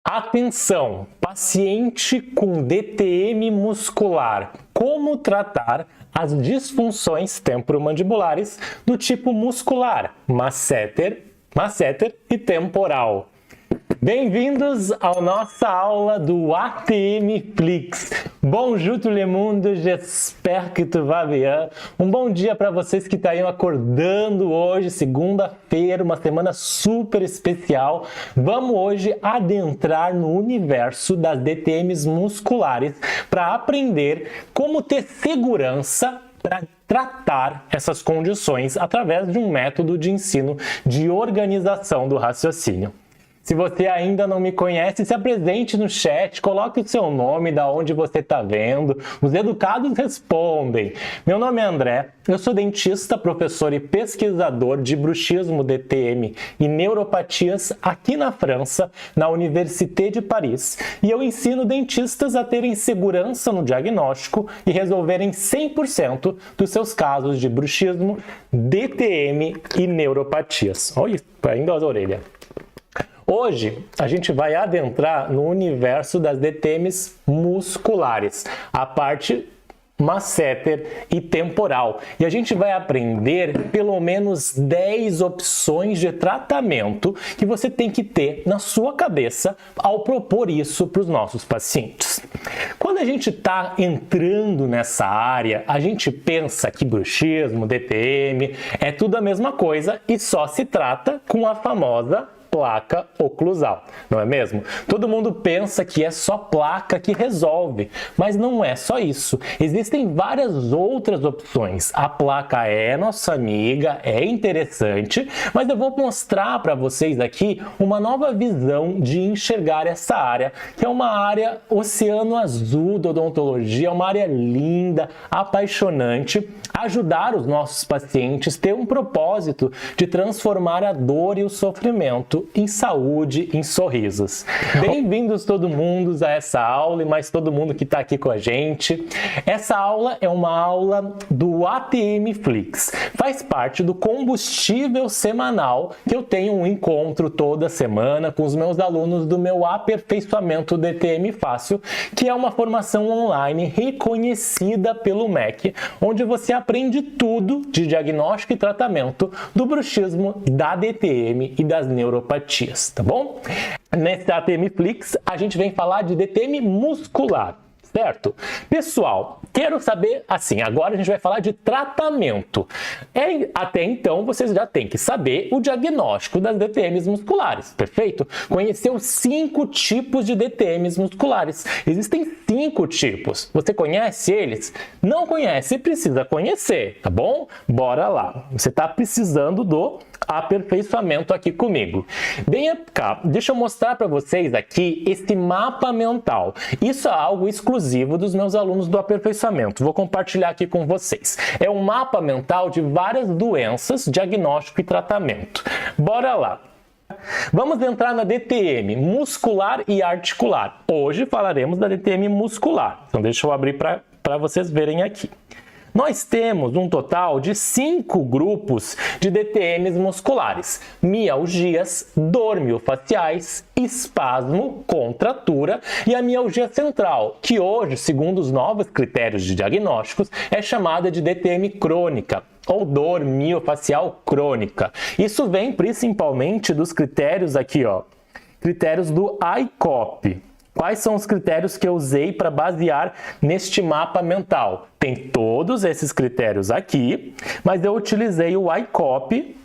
Atenção, paciente com DTM muscular. Como tratar as disfunções temporomandibulares do tipo muscular, masseter e temporal. Bem-vindos à nossa aula do ATM Flix. Bonjour tout le monde, j'espère que tu vas bien. Um bom dia para vocês que estão acordando hoje, segunda-feira, uma semana super especial. Vamos hoje adentrar no universo das DTMs musculares para aprender como ter segurança para tratar essas condições através de um método de ensino de organização do raciocínio. Se você ainda não me conhece, se apresente no chat, coloque o seu nome, da onde você está vendo. Os educados respondem. Meu nome é André, eu sou dentista, professor e pesquisador de bruxismo, DTM e neuropatias aqui na França, na Université de Paris. E eu ensino dentistas a terem segurança no diagnóstico e resolverem 100% dos seus casos de bruxismo, DTM e neuropatias. Olha, ainda as orelhas. Hoje, a gente vai adentrar no universo das DTMs musculares, a parte masseter e temporal. E a gente vai aprender pelo menos 10 opções de tratamento que você tem que ter na sua cabeça ao propor isso para os nossos pacientes. Quando a gente está entrando nessa área, a gente pensa que bruxismo, DTM, é tudo a mesma coisa e só se trata com a famosa placa oclusal, não é mesmo? Todo mundo pensa que é só placa que resolve, mas não é só isso. Existem várias outras opções. A placa é nossa amiga, é interessante, mas eu vou mostrar para vocês aqui uma nova visão de enxergar essa área, que é uma área oceano azul da odontologia, uma área linda, apaixonante, ajudar os nossos pacientes a ter um propósito de transformar a dor e o sofrimento em saúde, em sorrisos. Bem-vindos todo mundo a essa aula e mais todo mundo que está aqui com a gente. Essa aula é uma aula do ATM Flix. Faz parte do combustível semanal que eu tenho um encontro toda semana com os meus alunos do meu aperfeiçoamento DTM Fácil, que é uma formação online reconhecida pelo MEC, onde você aprende tudo de diagnóstico e tratamento do bruxismo, da DTM e das neuropatias, tá bom? Nesse ATM Flix, a gente vem falar de DTM muscular, certo? Pessoal, quero saber, assim, agora a gente vai falar de tratamento. Até então, vocês já têm que saber o diagnóstico das DTMs musculares, perfeito? Conhecer os 5 tipos de DTMs musculares. Existem 5 tipos. Você conhece eles? Não conhece, precisa conhecer, tá bom? Bora lá. Você está precisando do aperfeiçoamento aqui comigo. Venha cá, deixa eu mostrar para vocês aqui esse mapa mental. Isso é algo exclusivo dos meus alunos do aperfeiçoamento. Vou compartilhar aqui com vocês. É um mapa mental de várias doenças, diagnóstico e tratamento. Bora lá. Vamos entrar na DTM muscular e articular. Hoje falaremos da DTM muscular. Então deixa eu abrir para vocês verem aqui. Nós temos um total de 5 grupos de DTMs musculares: mialgias, dor miofaciais, espasmo, contratura e a mialgia central, que hoje, segundo os novos critérios de diagnósticos, é chamada de DTM crônica ou dor miofacial crônica. Isso vem principalmente dos critérios aqui, ó, critérios do ICOP. Quais são os critérios que eu usei para basear neste mapa mental? Tem todos esses critérios aqui, mas eu utilizei o ICOP,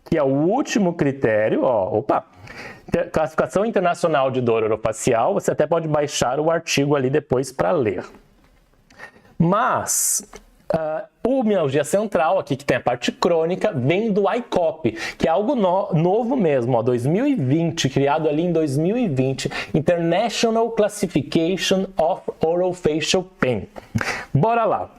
que é o último critério, ó, opa, Classificação Internacional de Dor Orofacial. Você até pode baixar o artigo ali depois para ler. Mas o mialgia central, aqui que tem a parte crônica, vem do ICOP, que é algo novo mesmo, ó, 2020, criado ali em 2020, International Classification of Orofacial Pain. Bora lá.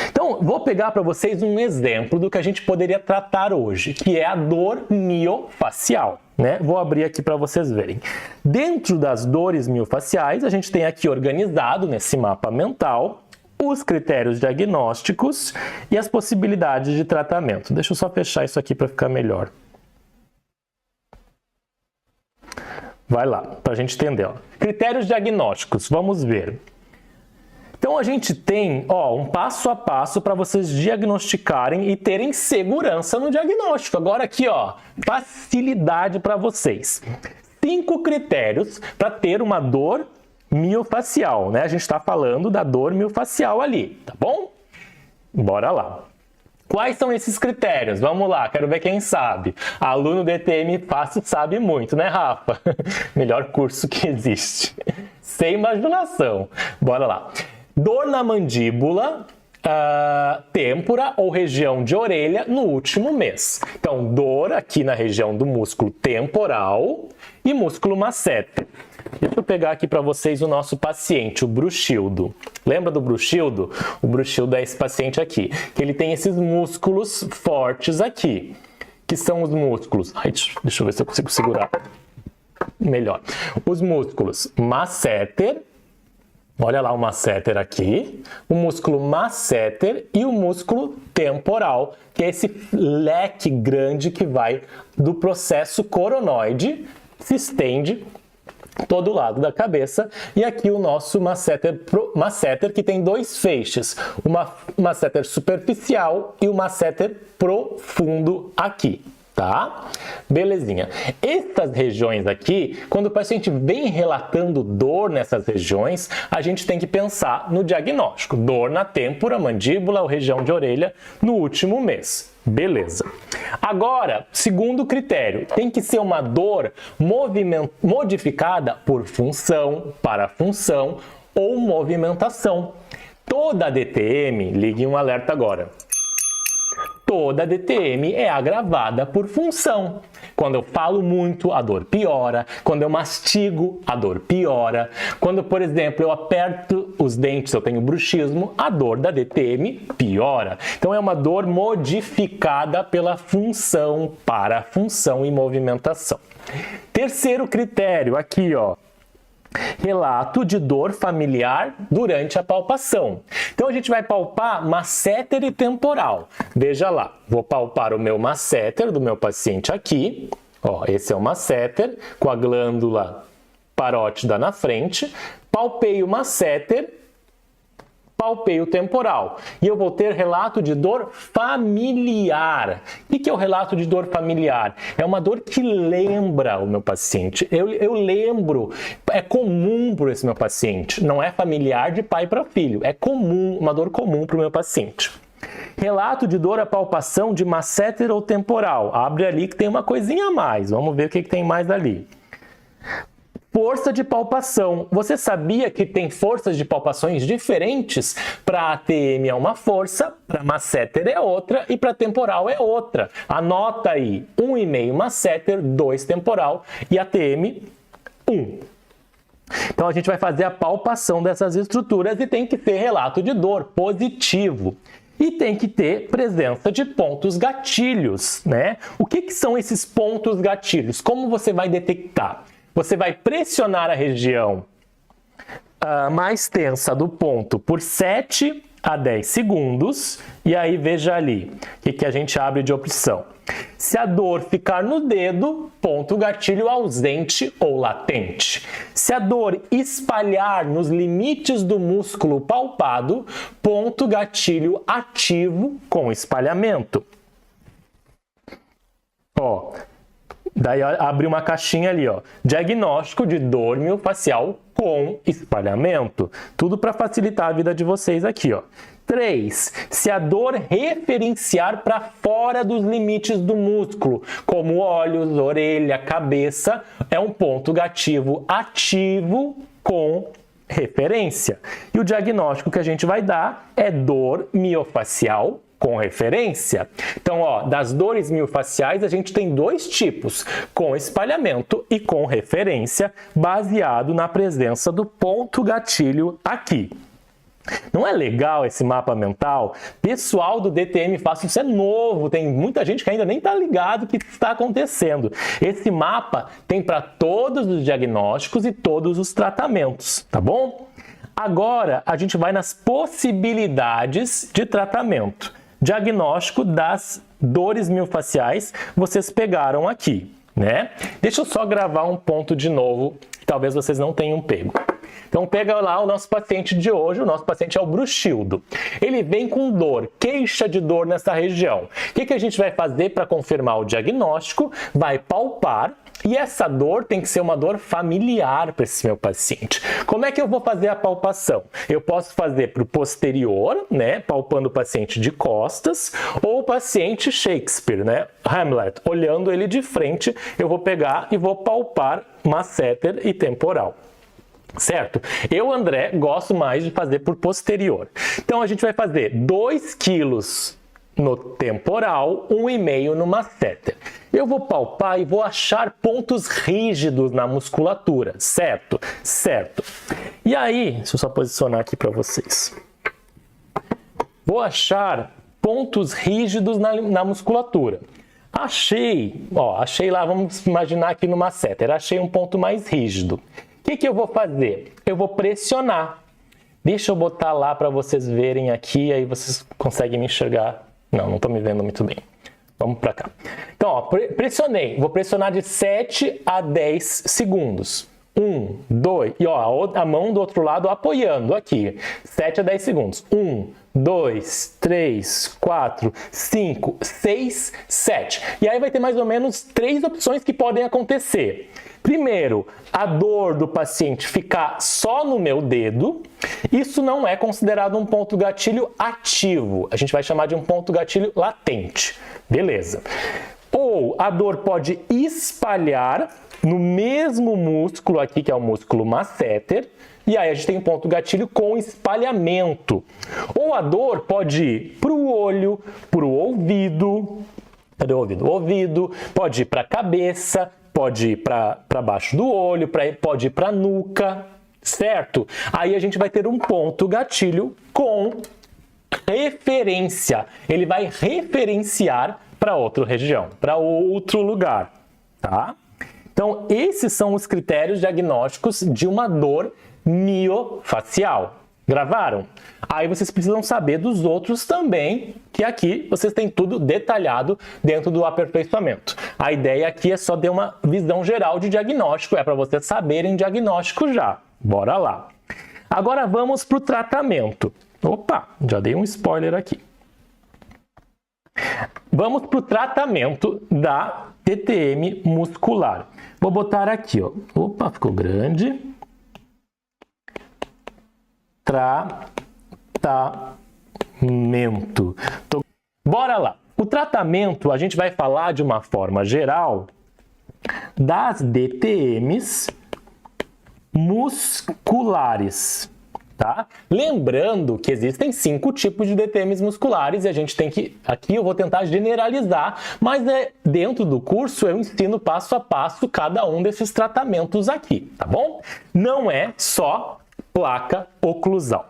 Então, vou pegar para vocês um exemplo do que a gente poderia tratar hoje, que é a dor miofacial, né? Vou abrir aqui para vocês verem. Dentro das dores miofaciais, a gente tem aqui organizado nesse mapa mental os critérios diagnósticos e as possibilidades de tratamento. Deixa eu só fechar isso aqui para ficar melhor. Vai lá, para a gente entender. Ó. Critérios diagnósticos, vamos ver. Então, a gente tem um passo a passo para vocês diagnosticarem e terem segurança no diagnóstico. Agora aqui, facilidade para vocês. 5 critérios para ter uma dor miofacial, né? A gente está falando da dor miofacial ali, tá bom? Bora lá. Quais são esses critérios? Vamos lá, quero ver quem sabe. Aluno DTM Fácil sabe muito, né, Rafa? Melhor curso que existe. Sem imaginação. Bora lá. Dor na mandíbula, têmpora ou região de orelha no último mês. Então, dor aqui na região do músculo temporal e músculo masseter. Deixa eu pegar aqui para vocês o nosso paciente, o Bruxildo. Lembra do Bruxildo? O Bruxildo é esse paciente aqui, que ele tem esses músculos fortes aqui, que são os músculos... Ai, deixa eu ver se eu consigo segurar melhor. Os músculos masseter, olha lá o masseter aqui, o músculo masseter e o músculo temporal, que é esse leque grande que vai do processo coronoide, se estende todo lado da cabeça, e aqui o nosso masseter que tem 2 feixes, o masseter superficial e o masseter profundo aqui, tá? Belezinha. Essas regiões aqui, quando o paciente vem relatando dor nessas regiões, a gente tem que pensar no diagnóstico. Dor na têmpora, mandíbula ou região de orelha no último mês. Beleza. Agora, segundo critério, tem que ser uma dor modificada por função, parafunção ou movimentação. Toda DTM, ligue um alerta agora. Toda DTM é agravada por função. Quando eu falo muito, a dor piora. Quando eu mastigo, a dor piora. Quando, por exemplo, eu aperto os dentes, eu tenho bruxismo, a dor da DTM piora. Então, é uma dor modificada pela função, parafunção e movimentação. Terceiro critério, aqui, relato de dor familiar durante a palpação. Então, a gente vai palpar masseter e temporal. Veja lá, vou palpar o meu masseter do meu paciente aqui. Esse é o masseter com a glândula parótida na frente. Palpei o masseter, palpei o temporal. E eu vou ter relato de dor familiar. O que é o relato de dor familiar? É uma dor que lembra o meu paciente. Eu lembro, é comum para esse meu paciente. Não é familiar de pai para filho. É comum, uma dor comum para o meu paciente. Relato de dor à palpação de masseter ou temporal. Abre ali que tem uma coisinha a mais. Vamos ver o que tem mais ali. Força de palpação. Você sabia que tem forças de palpações diferentes? Para ATM é uma força, para masseter é outra e para temporal é outra. Anota aí, 1,5 masseter, 2 temporal e ATM 1. Então a gente vai fazer a palpação dessas estruturas e tem que ter relato de dor positivo. E tem que ter presença de pontos gatilhos, né? O que são esses pontos gatilhos? Como você vai detectar? Você vai pressionar a região mais tensa do ponto por 7 a 10 segundos. E aí, veja ali, o que a gente abre de opção. Se a dor ficar no dedo, ponto gatilho ausente ou latente. Se a dor espalhar nos limites do músculo palpado, ponto gatilho ativo com espalhamento. Daí abre uma caixinha ali, diagnóstico de dor miofacial com espalhamento. Tudo para facilitar a vida de vocês aqui, 3. Se a dor referenciar para fora dos limites do músculo, como olhos, orelha, cabeça, é um ponto gativo ativo com referência. E o diagnóstico que a gente vai dar é dor miofacial com referência. Então, das dores miofaciais, a gente tem 2 tipos, com espalhamento e com referência, baseado na presença do ponto gatilho aqui. Não é legal esse mapa mental? Pessoal do DTM Fácil, isso é novo, tem muita gente que ainda nem está ligado o que está acontecendo. Esse mapa tem para todos os diagnósticos e todos os tratamentos, tá bom? Agora, a gente vai nas possibilidades de tratamento. Diagnóstico das dores miofaciais, vocês pegaram aqui. né? Deixa eu só gravar um ponto de novo, que talvez vocês não tenham pego. Então pega lá o nosso paciente de hoje, o nosso paciente é o Bruxildo. Ele vem com dor, queixa de dor nessa região. O que a gente vai fazer para confirmar o diagnóstico? Vai palpar. E essa dor tem que ser uma dor familiar para esse meu paciente. Como é que eu vou fazer a palpação? Eu posso fazer para o posterior, né, palpando o paciente de costas, ou o paciente Shakespeare, né, Hamlet, olhando ele de frente, eu vou pegar e vou palpar masseter e temporal. Certo? Eu, André, gosto mais de fazer por posterior. Então a gente vai fazer 2 quilos no temporal, 1,5 no masseter. Eu vou palpar e vou achar pontos rígidos na musculatura, certo? Certo. E aí, deixa eu só posicionar aqui para vocês. Vou achar pontos rígidos na musculatura. Achei lá, vamos imaginar aqui no masseter, achei um ponto mais rígido. O que eu vou fazer? Eu vou pressionar. Deixa eu botar lá para vocês verem aqui, aí vocês conseguem me enxergar. Não estou me vendo muito bem. Vamos para cá. Então, ó, pressionei. Vou pressionar de 7 a 10 segundos. 1, 2, e ó, a mão do outro lado apoiando aqui. 7 a 10 segundos. 1, 2, 3, 4, 5, 6, 7. E aí vai ter mais ou menos 3 opções que podem acontecer. Primeiro, a dor do paciente ficar só no meu dedo. Isso não é considerado um ponto gatilho ativo. A gente vai chamar de um ponto gatilho latente. Beleza. Ou a dor pode espalhar no mesmo músculo aqui, que é o músculo masseter. E aí a gente tem um ponto gatilho com espalhamento. Ou a dor pode ir para o olho, para o ouvido. Cadê o ouvido? O ouvido, pode ir para a cabeça, pode ir para baixo do olho, pode ir para a nuca, certo? Aí a gente vai ter um ponto gatilho com referência. Ele vai referenciar para outra região, para outro lugar, tá? Então, esses são os critérios diagnósticos de uma dor miofacial. Gravaram? Aí vocês precisam saber dos outros também, que aqui vocês têm tudo detalhado dentro do aperfeiçoamento. A ideia aqui é só ter uma visão geral de diagnóstico, é para vocês saberem diagnóstico já. Bora lá. Agora vamos para o tratamento. Opa, já dei um spoiler aqui. Vamos para o tratamento da TTM muscular. Vou botar aqui, ó. Opa, ficou grande. Tratamento. Bora lá. O tratamento, a gente vai falar de uma forma geral das DTMs musculares, tá? Lembrando que existem 5 tipos de DTMs musculares e a gente tem que... Aqui eu vou tentar generalizar, mas dentro do curso eu ensino passo a passo cada um desses tratamentos aqui, tá bom? Não é só placa oclusal.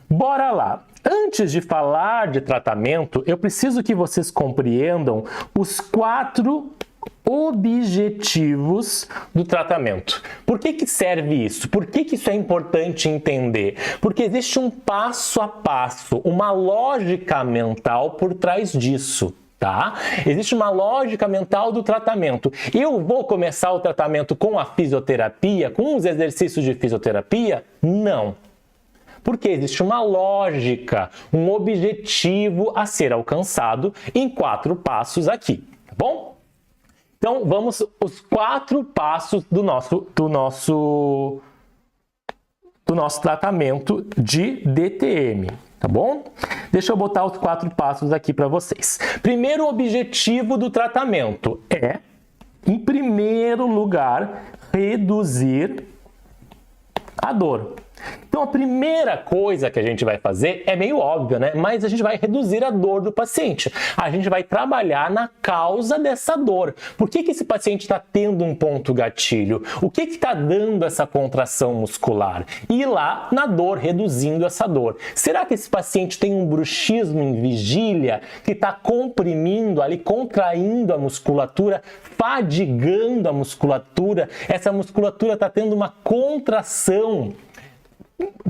Bora lá! Antes de falar de tratamento, eu preciso que vocês compreendam os 4 objetivos do tratamento. Por que serve isso? Por que isso é importante entender? Porque existe um passo a passo, uma lógica mental por trás disso. Tá? Existe uma lógica mental do tratamento. Eu vou começar o tratamento com a fisioterapia, com os exercícios de fisioterapia? Não. Porque existe uma lógica, um objetivo a ser alcançado em 4 passos aqui, tá bom? Então, vamos os 4 passos do nosso tratamento de DTM, tá bom? Deixa eu botar os 4 passos aqui para vocês. Primeiro objetivo do tratamento é, em primeiro lugar, reduzir a dor. Então, a primeira coisa que a gente vai fazer é meio óbvio, né? Mas a gente vai reduzir a dor do paciente. A gente vai trabalhar na causa dessa dor. Por que esse paciente está tendo um ponto gatilho? O que está dando essa contração muscular? E ir lá na dor, reduzindo essa dor. Será que esse paciente tem um bruxismo em vigília que está comprimindo ali, contraindo a musculatura, fadigando a musculatura? Essa musculatura está tendo uma contração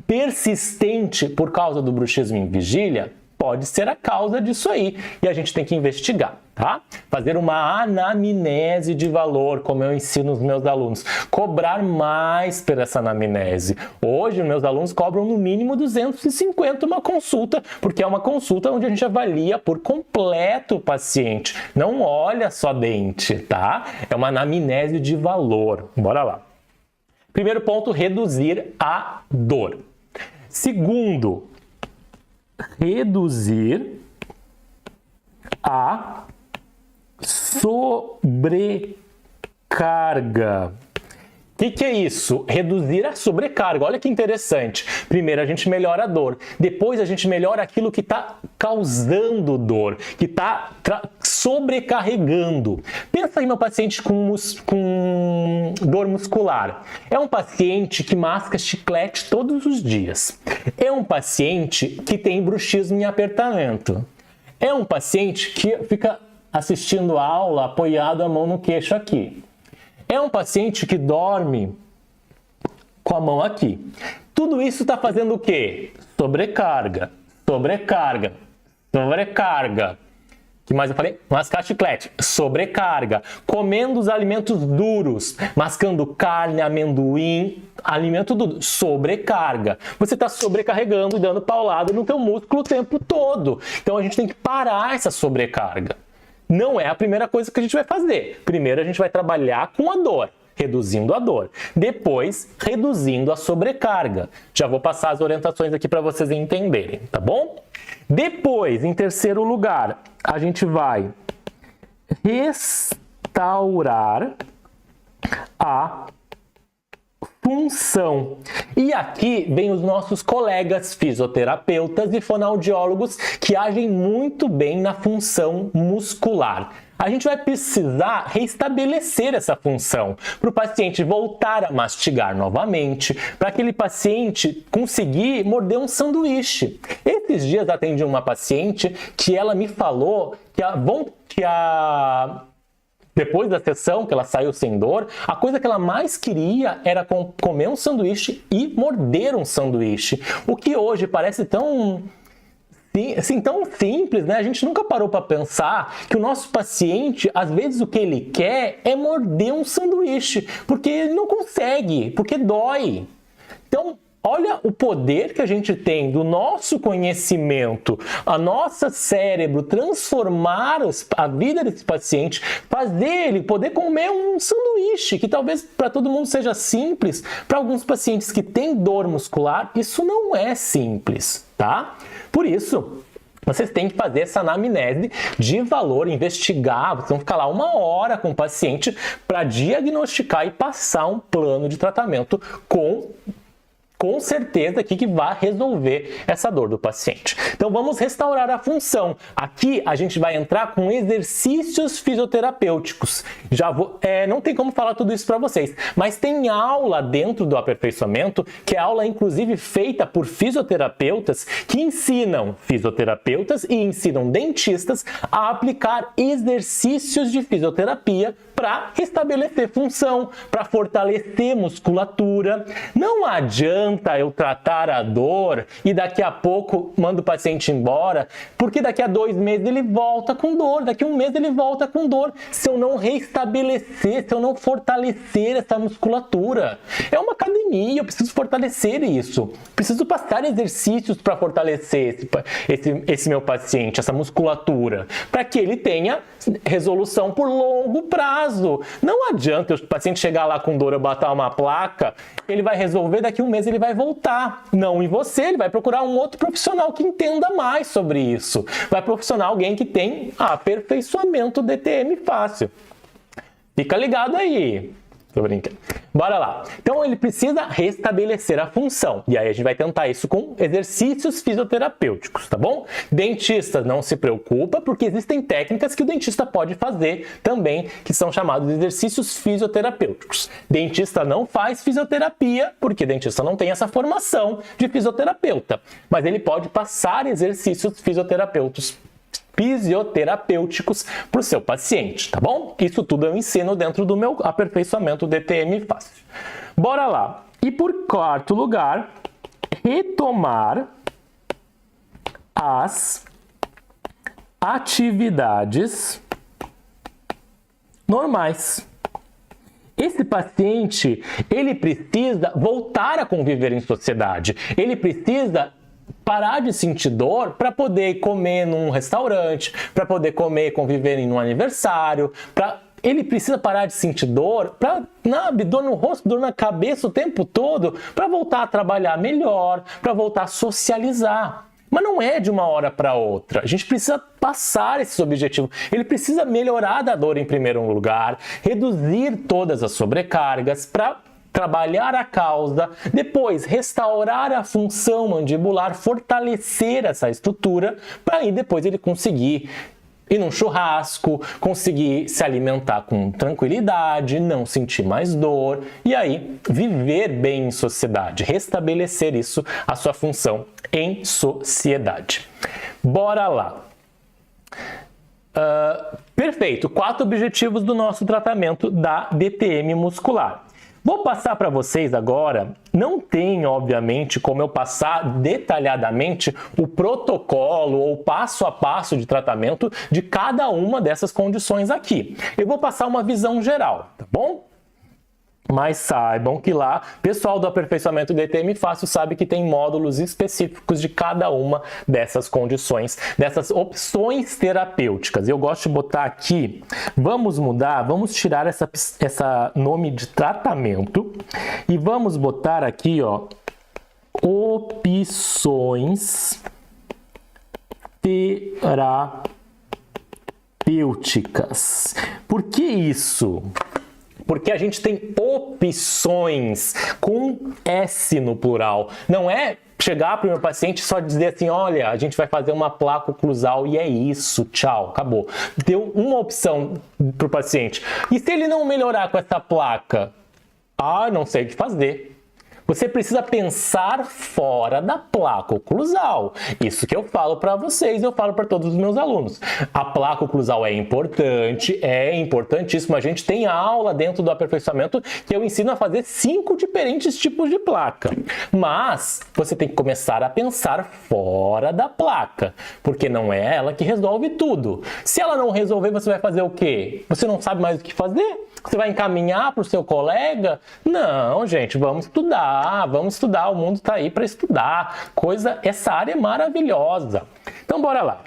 persistente por causa do bruxismo em vigília? Pode ser a causa disso aí e a gente tem que investigar, tá? Fazer uma anamnese de valor, como eu ensino os meus alunos. Cobrar mais por essa anamnese. Hoje, meus alunos cobram no mínimo 250 uma consulta, porque é uma consulta onde a gente avalia por completo o paciente. Não olha só dente, tá? É uma anamnese de valor. Bora lá. Primeiro ponto, reduzir a dor. Segundo, reduzir a sobrecarga. O que é isso? Reduzir a sobrecarga. Olha que interessante. Primeiro a gente melhora a dor, depois a gente melhora aquilo que está causando dor, que está sobrecarregando. Pensa aí meu paciente com dor muscular. É um paciente que masca chiclete todos os dias. É um paciente que tem bruxismo em apertamento. É um paciente que fica assistindo a aula apoiado a mão no queixo aqui. É um paciente que dorme com a mão aqui. Tudo isso está fazendo o quê? Sobrecarga, sobrecarga, sobrecarga. O que mais eu falei? Mascar chiclete, sobrecarga. Comendo os alimentos duros, mascando carne, amendoim, alimento duro, sobrecarga. Você está sobrecarregando e dando paulada no teu músculo o tempo todo. Então a gente tem que parar essa sobrecarga. Não é a primeira coisa que a gente vai fazer. Primeiro a gente vai trabalhar com a dor, reduzindo a dor. Depois, reduzindo a sobrecarga. Já vou passar as orientações aqui para vocês entenderem, tá bom? Depois, em terceiro lugar, a gente vai restaurar a função. E aqui vem os nossos colegas fisioterapeutas e fonoaudiólogos que agem muito bem na função muscular. A gente vai precisar restabelecer essa função para o paciente voltar a mastigar novamente, para aquele paciente conseguir morder um sanduíche. Esses dias atendi uma paciente que ela me falou depois da sessão, que ela saiu sem dor, a coisa que ela mais queria era comer um sanduíche e morder um sanduíche. O que hoje parece tão simples, né? A gente nunca parou para pensar que o nosso paciente, às vezes o que ele quer é morder um sanduíche, porque ele não consegue, porque dói. Então, olha o poder que a gente tem do nosso conhecimento, a nosso cérebro transformar a vida desse paciente, fazer ele poder comer um sanduíche, que talvez para todo mundo seja simples, para alguns pacientes que têm dor muscular, isso não é simples, tá? Por isso, vocês têm que fazer essa anamnese de valor, investigar, vocês vão ficar lá 1 hora com o paciente para diagnosticar e passar um plano de tratamento com certeza que vai resolver essa dor do paciente. Então vamos restaurar a função. Aqui a gente vai entrar com exercícios fisioterapêuticos. Não tem como falar tudo isso para vocês, mas tem aula dentro do aperfeiçoamento, que é aula inclusive feita por fisioterapeutas que ensinam fisioterapeutas e ensinam dentistas a aplicar exercícios de fisioterapia para restabelecer função, para fortalecer musculatura. Não adianta eu tratar a dor e daqui a pouco mando o paciente embora, porque daqui a 2 meses ele volta com dor, daqui a 1 mês ele volta com dor, se eu não restabelecer, se eu não fortalecer essa musculatura. É uma academia, eu preciso fortalecer isso. Preciso passar exercícios para fortalecer esse meu paciente, essa musculatura, para que ele tenha resolução por longo prazo. Não adianta o paciente chegar lá com dor, eu botar uma placa, ele vai resolver, daqui a 1 mês ele vai voltar. Não em você, ele vai procurar um outro profissional que entenda mais sobre isso. Vai procurar alguém que tem aperfeiçoamento DTM fácil. Fica ligado aí. Tô brincando. Bora lá. Então ele precisa restabelecer a função. E aí a gente vai tentar isso com exercícios fisioterapêuticos, tá bom? Dentista, não se preocupa, porque existem técnicas que o dentista pode fazer também, que são chamados de exercícios fisioterapêuticos. Dentista não faz fisioterapia, porque dentista não tem essa formação de fisioterapeuta. Mas ele pode passar exercícios fisioterapêuticos para o seu paciente, tá bom? Isso tudo eu ensino dentro do meu aperfeiçoamento DTM Fácil. Bora lá! E por quarto lugar, retomar as atividades normais. Esse paciente, ele precisa voltar a conviver em sociedade. Ele precisa parar de sentir dor para poder comer num restaurante, para poder comer, conviver em um aniversário, ele precisa parar de sentir dor, dor no rosto, dor na cabeça o tempo todo, para voltar a trabalhar melhor, para voltar a socializar. Mas não é de uma hora para outra. A gente precisa passar esses objetivos. Ele precisa melhorar da dor em primeiro lugar, reduzir todas as sobrecargas para trabalhar a causa, depois restaurar a função mandibular, fortalecer essa estrutura, para aí depois ele conseguir ir num churrasco, conseguir se alimentar com tranquilidade, não sentir mais dor e aí viver bem em sociedade, restabelecer isso, a sua função em sociedade. Bora lá! Perfeito, 4 objetivos do nosso tratamento da DTM muscular. Vou passar para vocês agora, não tem, obviamente, como eu passar detalhadamente o protocolo ou passo a passo de tratamento de cada uma dessas condições aqui. Eu vou passar uma visão geral, tá bom? Mas saibam que lá, pessoal do aperfeiçoamento DTM Fácil sabe que tem módulos específicos de cada uma dessas condições, dessas opções terapêuticas. Eu gosto de botar aqui, vamos mudar, vamos tirar essa nome de tratamento e vamos botar aqui, ó, opções terapêuticas. Por que isso? Porque a gente tem opções com S no plural. Não é chegar para o meu paciente e só dizer assim, olha, a gente vai fazer uma placa oclusal e é isso, tchau, acabou. Deu uma opção para o paciente. E se ele não melhorar com essa placa? Não sei o que fazer. Você precisa pensar fora da placa oclusal. Isso que eu falo para vocês, eu falo para todos os meus alunos. A placa oclusal é importantíssimo. A gente tem aula dentro do aperfeiçoamento que eu ensino a fazer 5 diferentes tipos de placa. Mas você tem que começar a pensar fora da placa, porque não é ela que resolve tudo. Se ela não resolver, você vai fazer o quê? Você não sabe mais o que fazer? Você vai encaminhar para o seu colega? Não, gente, vamos estudar, o mundo está aí para estudar. Essa área é maravilhosa. Então, bora lá.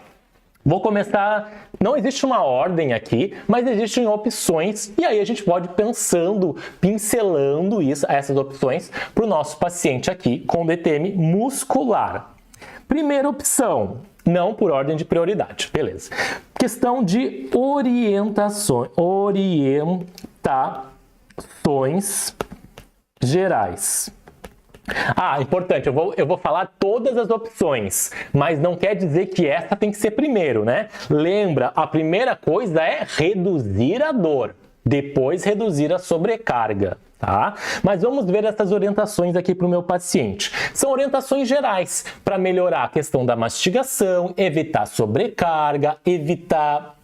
Vou começar, não existe uma ordem aqui, mas existem opções e aí a gente pode ir pensando, pincelando essas opções para o nosso paciente aqui com DTM muscular. Primeira opção, não por ordem de prioridade, beleza. Questão de orientações gerais. Importante, eu vou falar todas as opções, mas não quer dizer que essa tem que ser primeiro, né? Lembra, a primeira coisa é reduzir a dor, depois reduzir a sobrecarga. Tá? Mas vamos ver essas orientações aqui para o meu paciente. São orientações gerais para melhorar a questão da mastigação, evitar sobrecarga, evitar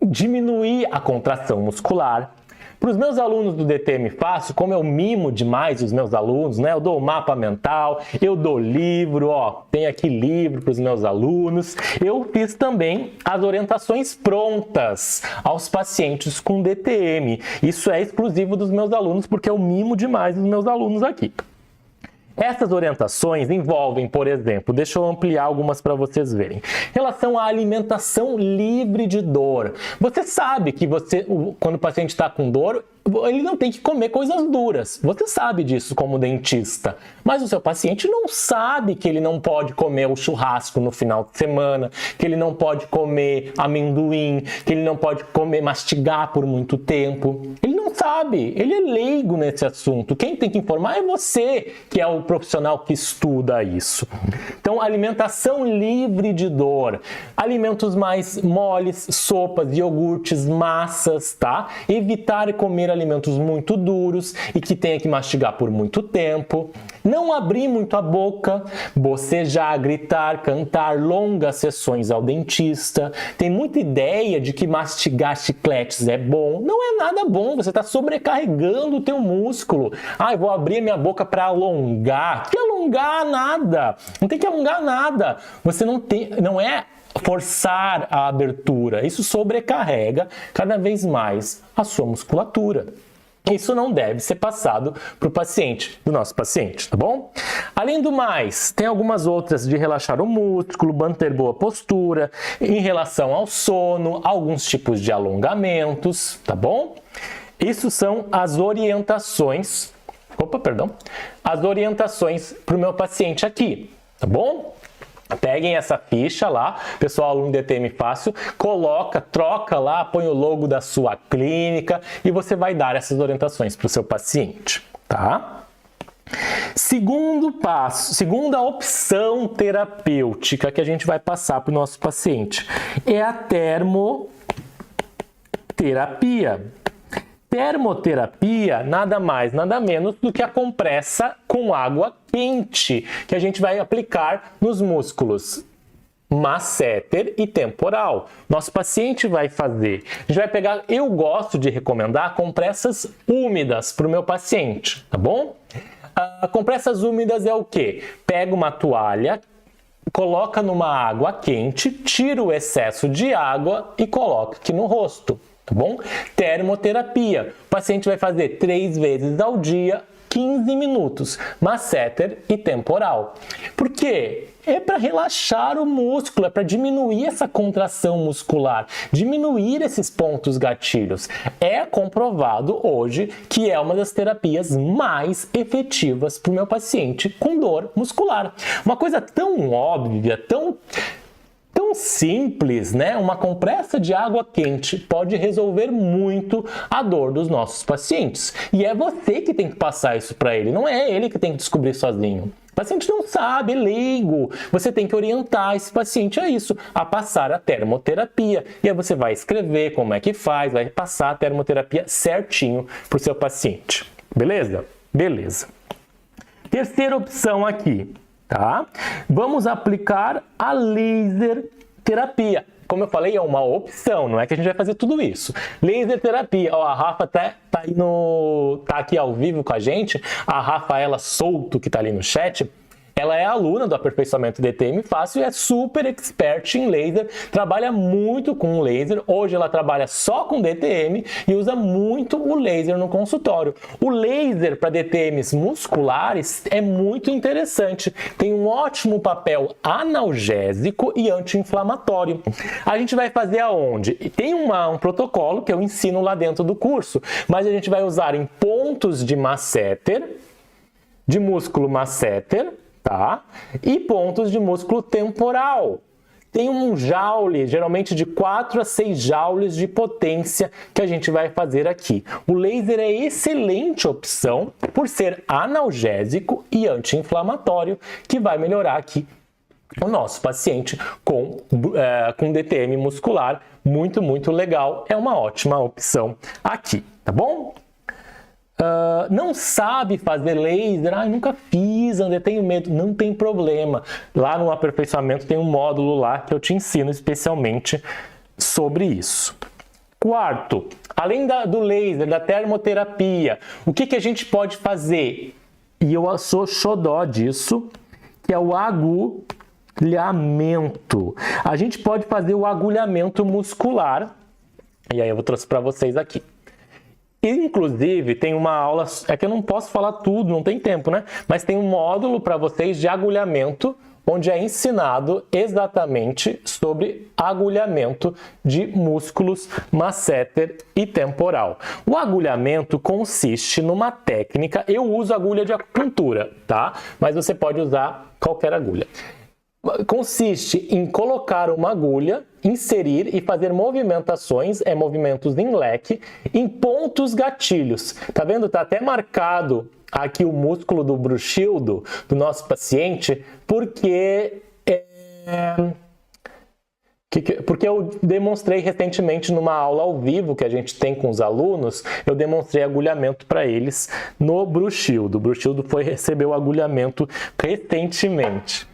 diminuir a contração muscular. Para os meus alunos do DTM Fácil, como eu mimo demais os meus alunos, né? Eu dou mapa mental, eu dou livro, tem aqui livro para os meus alunos. Eu fiz também as orientações prontas aos pacientes com DTM. Isso é exclusivo dos meus alunos, porque eu mimo demais os meus alunos aqui. Essas orientações envolvem, por exemplo, deixa eu ampliar algumas para vocês verem. Relação à alimentação livre de dor. Você sabe que quando o paciente está com dor, ele não tem que comer coisas duras. Você sabe disso como dentista. Mas o seu paciente não sabe que ele não pode comer o churrasco no final de semana, que ele não pode comer amendoim, que ele não pode mastigar por muito tempo. Ele não sabe, ele é leigo nesse assunto. Quem tem que informar é você, que é o profissional que estuda isso. Então, alimentação livre de dor. Alimentos mais moles, sopas, iogurtes, massas, tá? Evitar comer alimentos muito duros e que tenha que mastigar por muito tempo. Não abrir muito a boca, bocejar, gritar, cantar, longas sessões ao dentista. Tem muita ideia de que mastigar chicletes é bom. Não é nada bom, você está sobrecarregando o teu músculo. Eu vou abrir minha boca para alongar. Que alongar nada? Não tem que alongar nada. Você não é forçar a abertura. Isso sobrecarrega cada vez mais a sua musculatura. Isso não deve ser passado para o paciente, do nosso paciente, tá bom? Além do mais, tem algumas outras de relaxar o músculo, manter boa postura, em relação ao sono, alguns tipos de alongamentos, tá bom? Isso são as orientações, as orientações para o meu paciente aqui, tá bom? Peguem essa ficha lá, pessoal, aluno DTM Fácil, troca lá, põe o logo da sua clínica e você vai dar essas orientações para o seu paciente, tá? Segundo passo, segunda opção terapêutica que a gente vai passar para o nosso paciente é a termoterapia. Termoterapia nada mais, nada menos do que a compressa com água quente que a gente vai aplicar nos músculos masseter e temporal. Nosso paciente vai fazer. A gente vai pegar, eu gosto de recomendar compressas úmidas para o meu paciente, tá bom? Compressas úmidas é o quê? Pega uma toalha, coloca numa água quente, tira o excesso de água e coloca aqui no rosto. Tá bom? Termoterapia. O paciente vai fazer 3 vezes ao dia, 15 minutos, masseter e temporal. Por quê? É para relaxar o músculo, é para diminuir essa contração muscular, diminuir esses pontos gatilhos. É comprovado hoje que é uma das terapias mais efetivas para o meu paciente com dor muscular. Uma coisa tão óbvia, tão simples, né? Uma compressa de água quente pode resolver muito a dor dos nossos pacientes. E é você que tem que passar isso para ele, não é ele que tem que descobrir sozinho. O paciente não sabe, é leigo. Você tem que orientar esse paciente a isso, a passar a termoterapia. E aí você vai escrever como é que faz, vai passar a termoterapia certinho para o seu paciente. Beleza? Beleza. Terceira opção aqui, tá? Vamos aplicar a laser terapia. Como eu falei, é uma opção, não é que a gente vai fazer tudo isso. Laser terapia. Ó, a Rafa tá aqui ao vivo com a gente, a Rafaela Souto, que tá ali no chat. Ela é aluna do aperfeiçoamento DTM Fácil e é super expert em laser, trabalha muito com laser. Hoje ela trabalha só com DTM e usa muito o laser no consultório. O laser para DTMs musculares é muito interessante, tem um ótimo papel analgésico e anti-inflamatório. A gente vai fazer aonde? Tem um protocolo que eu ensino lá dentro do curso, mas a gente vai usar em pontos de masseter, de músculo masseter, tá? E pontos de músculo temporal. Tem um joule, geralmente de 4 a 6 joules de potência que a gente vai fazer aqui. O laser é excelente opção por ser analgésico e anti-inflamatório, que vai melhorar aqui o nosso paciente com DTM muscular. Muito, muito legal. É uma ótima opção aqui, tá bom? Não sabe fazer laser? Nunca fiz, André, tenho medo. Não tem problema. Lá no aperfeiçoamento tem um módulo lá que eu te ensino especialmente sobre isso. Quarto, além do laser, da termoterapia, o que a gente pode fazer? E eu sou xodó disso, que é o agulhamento. A gente pode fazer o agulhamento muscular. E aí eu vou trazer para vocês aqui. Inclusive, tem uma aula, é que eu não posso falar tudo, não tem tempo, né? Mas tem um módulo para vocês de agulhamento, onde é ensinado exatamente sobre agulhamento de músculos masseter e temporal. O agulhamento consiste numa técnica, eu uso agulha de acupuntura, tá? Mas você pode usar qualquer agulha. Consiste em colocar uma agulha, inserir e fazer movimentações, movimentos em leque, em pontos gatilhos. Tá vendo? Tá até marcado aqui o músculo do bruxildo do nosso paciente, porque eu demonstrei recentemente numa aula ao vivo que a gente tem com os alunos, eu demonstrei agulhamento para eles no bruxildo. O bruxildo recebeu agulhamento recentemente.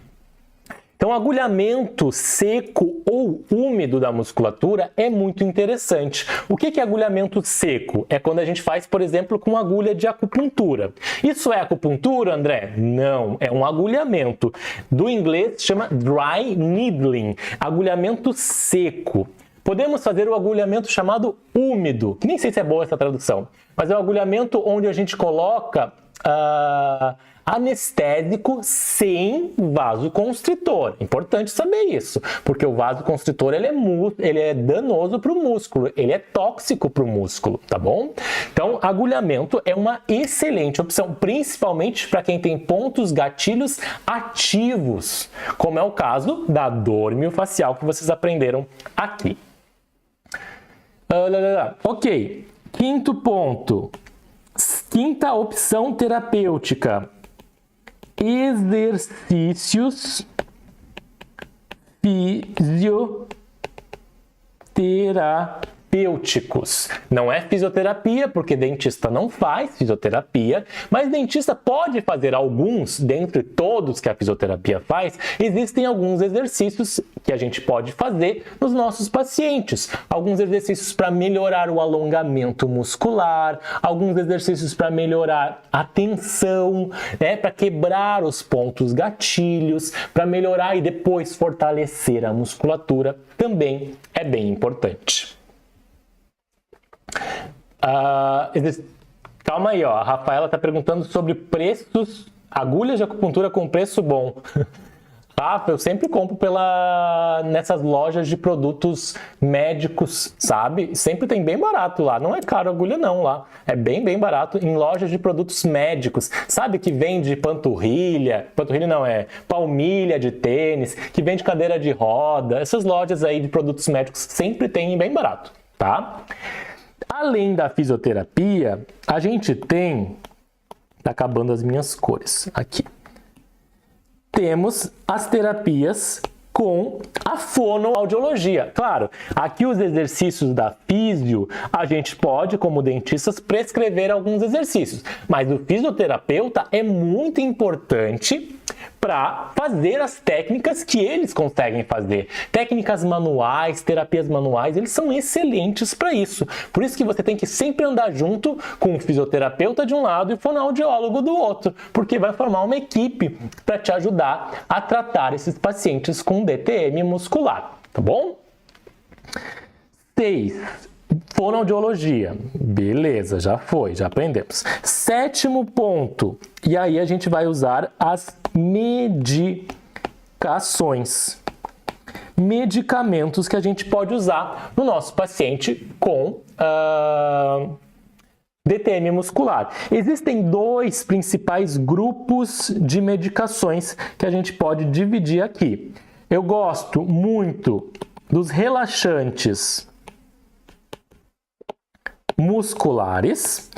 Então, agulhamento seco ou úmido da musculatura é muito interessante. O que é agulhamento seco? É quando a gente faz, por exemplo, com agulha de acupuntura. Isso é acupuntura, André? Não, é um agulhamento. Do inglês chama dry needling, agulhamento seco. Podemos fazer o agulhamento chamado úmido, que nem sei se é boa essa tradução, mas é um agulhamento onde a gente coloca anestésico sem vasoconstritor. Importante saber isso, porque o vasoconstritor ele é danoso para o músculo, ele é tóxico para o músculo, tá bom? Então, agulhamento é uma excelente opção, principalmente para quem tem pontos gatilhos ativos, como é o caso da dor miofascial que vocês aprenderam aqui. Ok, quinto ponto, quinta opção terapêutica, exercícios fisioterapêuticos. Não é fisioterapia, porque dentista não faz fisioterapia, mas dentista pode fazer alguns, dentre todos que a fisioterapia faz, existem alguns exercícios que a gente pode fazer nos nossos pacientes. Alguns exercícios para melhorar o alongamento muscular, alguns exercícios para melhorar a tensão, para quebrar os pontos gatilhos, para melhorar e depois fortalecer a musculatura, também é bem importante. Calma aí, ó. A Rafaela está perguntando sobre preços, agulhas de acupuntura com preço bom. Rafa, eu sempre compro nessas lojas de produtos médicos, sabe? Sempre tem bem barato lá, não é caro a agulha não lá, é bem barato em lojas de produtos médicos, sabe? Que vende panturrilha não, é palmilha de tênis, que vende cadeira de roda, essas lojas aí de produtos médicos sempre tem bem barato, tá? Além da fisioterapia, a gente tem... Tá acabando as minhas cores aqui. Temos as terapias com a fonoaudiologia. Claro, aqui os exercícios da físio, a gente pode, como dentistas, prescrever alguns exercícios, mas o fisioterapeuta é muito importante para fazer as técnicas que eles conseguem fazer. Técnicas manuais, terapias manuais, eles são excelentes para isso. Por isso que você tem que sempre andar junto com o fisioterapeuta de um lado e o fonoaudiólogo do outro, porque vai formar uma equipe para te ajudar a tratar esses pacientes com DTM muscular, tá bom? 6. Fonoaudiologia. Beleza, já aprendemos. 7º ponto. E aí a gente vai usar as medicações. Medicamentos que a gente pode usar no nosso paciente com DTM muscular. Existem 2 principais grupos de medicações que a gente pode dividir aqui. Eu gosto muito dos relaxantes musculares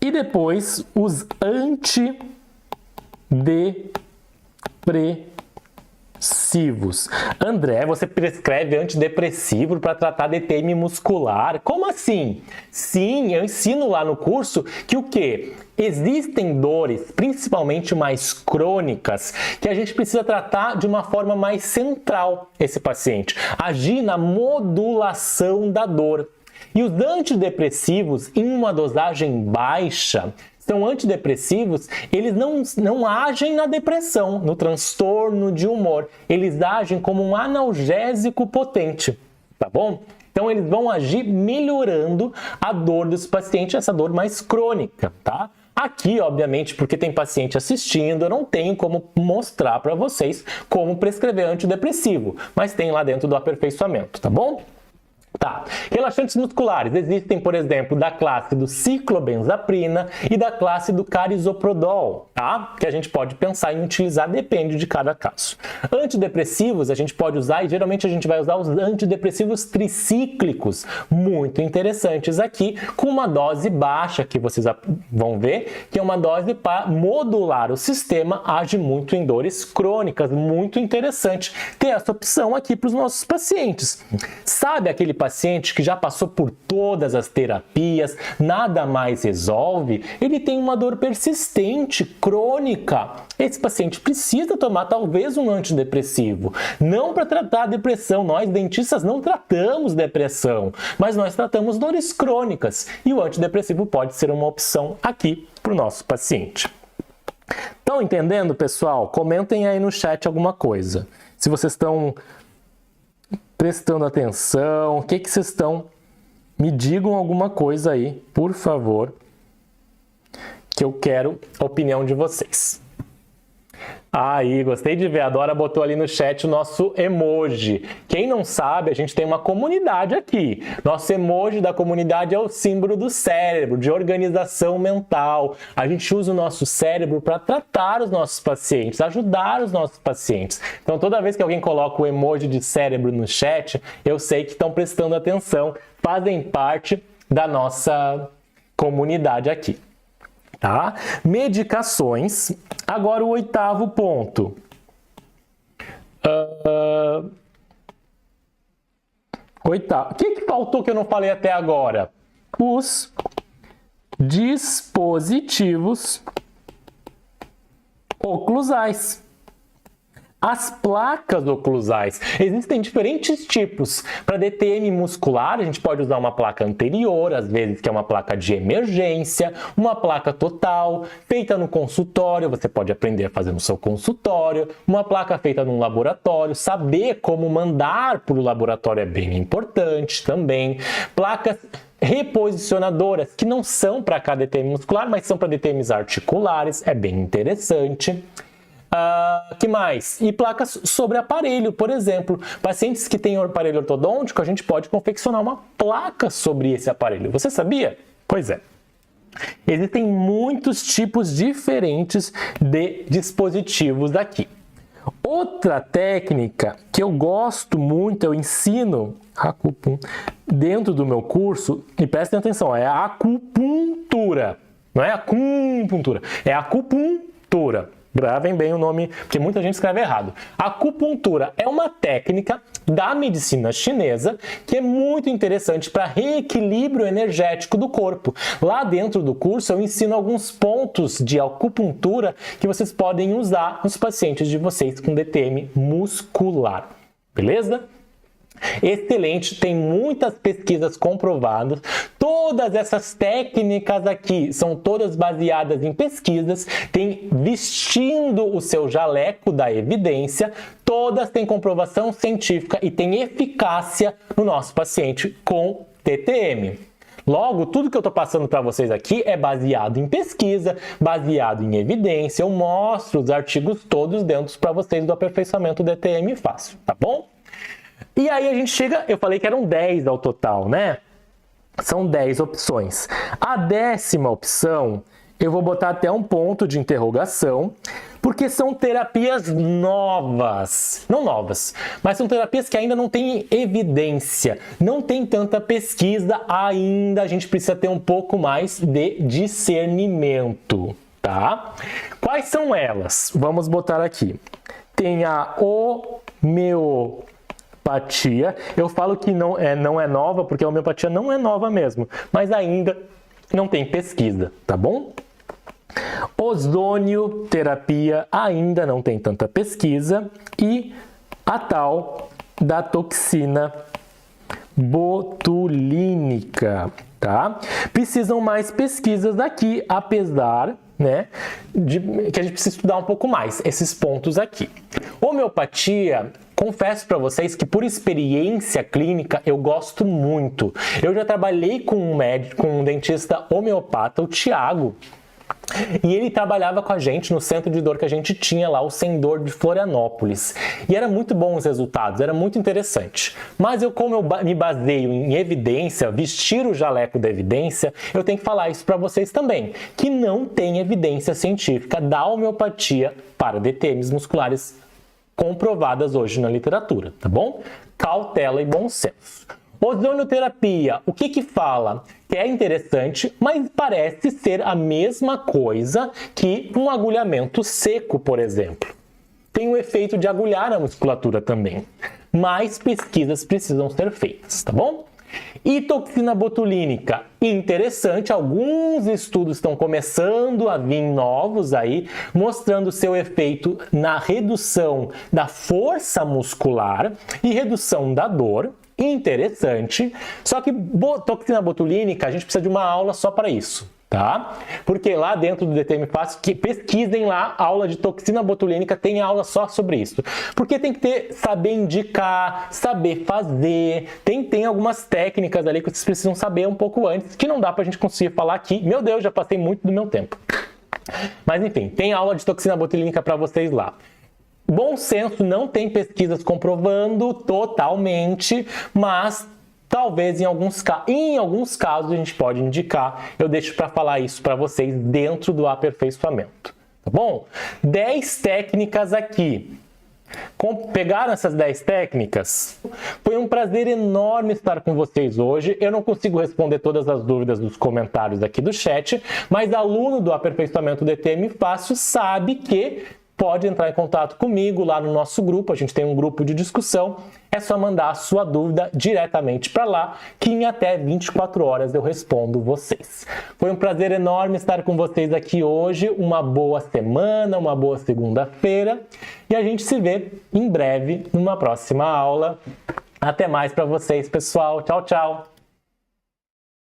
e depois os antidepressivos. André, você prescreve antidepressivo para tratar DTM muscular? Como assim? Sim, eu ensino lá no curso que o quê? Existem dores, principalmente mais crônicas, que a gente precisa tratar de uma forma mais central esse paciente, agir na modulação da dor. E os antidepressivos, em uma dosagem baixa, são antidepressivos, eles não agem na depressão, no transtorno de humor. Eles agem como um analgésico potente, tá bom? Então, eles vão agir melhorando a dor dos pacientes, essa dor mais crônica, tá? Aqui, obviamente, porque tem paciente assistindo, eu não tenho como mostrar para vocês como prescrever antidepressivo, mas tem lá dentro do aperfeiçoamento, tá bom? Tá. Relaxantes musculares existem, por exemplo, da classe do ciclobenzaprina e da classe do carisoprodol, tá? Que a gente pode pensar em utilizar, depende de cada caso. Antidepressivos a gente pode usar e geralmente a gente vai usar os antidepressivos tricíclicos, muito interessantes aqui, com uma dose baixa, que vocês vão ver, que é uma dose para modular o sistema, age muito em dores crônicas, muito interessante ter essa opção aqui para os nossos pacientes. Sabe aquele paciente paciente que já passou por todas as terapias, nada mais resolve, ele tem uma dor persistente, crônica. Esse paciente precisa tomar talvez um antidepressivo. Não para tratar a depressão, nós dentistas não tratamos depressão, mas nós tratamos dores crônicas e o antidepressivo pode ser uma opção aqui para o nosso paciente. Estão entendendo, pessoal? Comentem aí no chat alguma coisa. Se vocês estão prestando atenção, o que vocês estão... Me digam alguma coisa aí, por favor, que eu quero a opinião de vocês. Aí, gostei de ver, a Dora botou ali no chat o nosso emoji. Quem não sabe, a gente tem uma comunidade aqui. Nosso emoji da comunidade é o símbolo do cérebro, de organização mental. A gente usa o nosso cérebro para tratar os nossos pacientes, ajudar os nossos pacientes. Então, toda vez que alguém coloca o emoji de cérebro no chat, eu sei que estão prestando atenção, fazem parte da nossa comunidade aqui. Tá? Medicações. Agora o 8º ponto. Oitavo. O que faltou que eu não falei até agora? Os dispositivos oclusais. As placas oclusais. Existem diferentes tipos. Para DTM muscular, a gente pode usar uma placa anterior, às vezes que é uma placa de emergência, uma placa total, feita no consultório, você pode aprender a fazer no seu consultório, uma placa feita num laboratório, saber como mandar para o laboratório é bem importante também. Placas reposicionadoras, que não são para cada DTM muscular, mas são para DTMs articulares, é bem interessante. Que mais? E placas sobre aparelho, por exemplo. Pacientes que têm aparelho ortodôntico, a gente pode confeccionar uma placa sobre esse aparelho. Você sabia? Pois é. Existem muitos tipos diferentes de dispositivos aqui. Outra técnica que eu gosto muito, eu ensino dentro do meu curso, e prestem atenção, é a acupuntura. Não é acupuntura, é acupuntura. Gravem bem o nome, porque muita gente escreve errado. Acupuntura é uma técnica da medicina chinesa que é muito interessante para reequilíbrio energético do corpo. Lá dentro do curso eu ensino alguns pontos de acupuntura que vocês podem usar nos pacientes de vocês com DTM muscular. Beleza? Excelente, tem muitas pesquisas comprovadas. Todas essas técnicas aqui são todas baseadas em pesquisas, tem vestindo o seu jaleco da evidência, todas têm comprovação científica e têm eficácia no nosso paciente com TTM. Logo, tudo que eu estou passando para vocês aqui é baseado em pesquisa, baseado em evidência. Eu mostro os artigos todos dentro para vocês do aperfeiçoamento DTM fácil, tá bom? E aí a gente chega, eu falei que eram 10 ao total, né? São 10 opções. A 10ª opção, eu vou botar até um ponto de interrogação, porque são terapias novas. Não novas, mas são terapias que ainda não têm evidência, não tem tanta pesquisa ainda, a gente precisa ter um pouco mais de discernimento, tá? Quais são elas? Vamos botar aqui. Tem a homeopatia. Eu falo que não é nova, porque a homeopatia não é nova mesmo, mas ainda não tem pesquisa, tá bom? Ozonioterapia ainda não tem tanta pesquisa e a tal da toxina botulínica, tá? Precisam mais pesquisas aqui, apesar, né, que a gente precisa estudar um pouco mais esses pontos aqui. Homeopatia, confesso para vocês que por experiência clínica eu gosto muito. Eu já trabalhei com um dentista homeopata, o Thiago, e ele trabalhava com a gente no centro de dor que a gente tinha lá, o Sem Dor de Florianópolis. E era muito bom os resultados, era muito interessante. Mas como eu me baseio em evidência, vestir o jaleco da evidência, eu tenho que falar isso para vocês também, que não tem evidência científica da homeopatia para DTMs musculares comprovadas hoje na literatura, tá bom? Cautela e bom senso. Ozonioterapia, o que fala? Que é interessante, mas parece ser a mesma coisa que um agulhamento seco, por exemplo. Tem o efeito de agulhar a musculatura também. Mais pesquisas precisam ser feitas, tá bom? E toxina botulínica, interessante, alguns estudos estão começando a vir novos aí, mostrando seu efeito na redução da força muscular e redução da dor. Interessante, só que toxina botulínica, a gente precisa de uma aula só para isso, tá? Porque lá dentro do DTM Fácil, que pesquisem lá, aula de toxina botulínica, tem aula só sobre isso. Porque tem que saber indicar, saber fazer, tem algumas técnicas ali que vocês precisam saber um pouco antes, que não dá pra gente conseguir falar aqui. Meu Deus, já passei muito do meu tempo. Mas enfim, tem aula de toxina botulínica para vocês lá. Bom senso, não tem pesquisas comprovando totalmente, mas talvez em alguns casos a gente pode indicar. Eu deixo para falar isso para vocês dentro do aperfeiçoamento, tá bom? 10 técnicas aqui. Pegaram essas 10 técnicas? Foi um prazer enorme estar com vocês hoje. Eu não consigo responder todas as dúvidas dos comentários aqui do chat, mas aluno do aperfeiçoamento DTM Fácil sabe que pode entrar em contato comigo lá no nosso grupo, a gente tem um grupo de discussão, é só mandar a sua dúvida diretamente para lá, que em até 24 horas eu respondo vocês. Foi um prazer enorme estar com vocês aqui hoje, uma boa semana, uma boa segunda-feira, e a gente se vê em breve numa próxima aula. Até mais para vocês, pessoal. Tchau, tchau!